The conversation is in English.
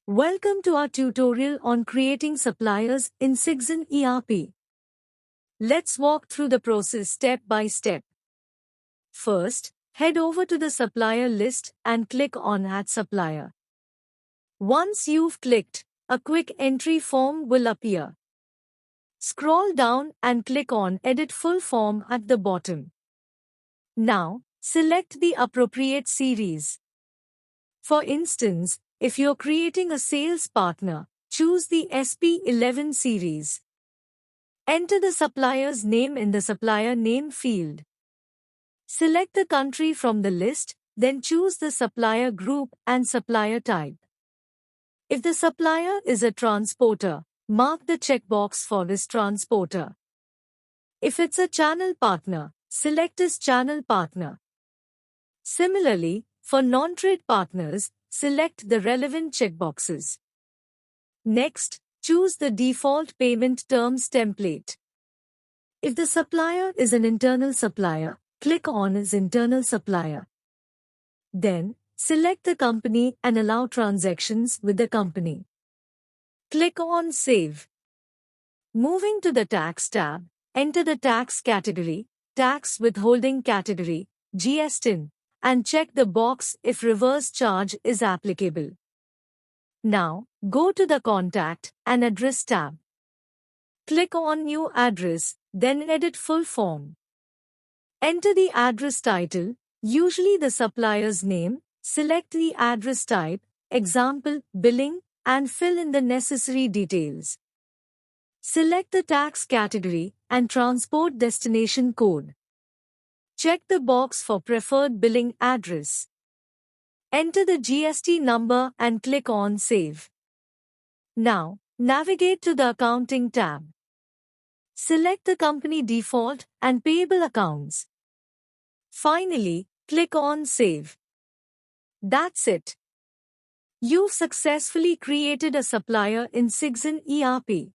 Welcome to our tutorial on creating suppliers in Sigzen ERP. Let's walk through the process step by step. First, head over to the supplier list and click on Add Supplier. Once you've clicked, a quick entry form will appear. Scroll down and click on Edit Full Form at the bottom. Now, select the appropriate series. For instance, if you're creating a sales partner, choose the SP11 series. Enter the supplier's name in the supplier name field. Select the country from the list, then choose the supplier group and supplier type. If the supplier is a transporter, mark the checkbox for this transporter. If it's a channel partner, select as channel partner. Similarly, for non-trade partners, select the relevant checkboxes. Next, choose the default payment terms template. If the supplier is an internal supplier, click on as internal supplier. Then, select the company and allow transactions with the company. Click on Save. Moving to the Tax tab, enter the tax category, Tax Withholding Category, GSTIN, and check the box if reverse charge is applicable. Now, go to the Contact and Address tab. Click on New Address, then Edit Full Form. Enter the address title, usually the supplier's name, select the address type, example, billing, and fill in the necessary details. Select the tax category and transport destination code. Check the box for preferred billing address. Enter the GST number and click on Save. Now, navigate to the Accounting tab. Select the company default and payable accounts. Finally, click on Save. That's it. You've successfully created a supplier in Sigzen ERP.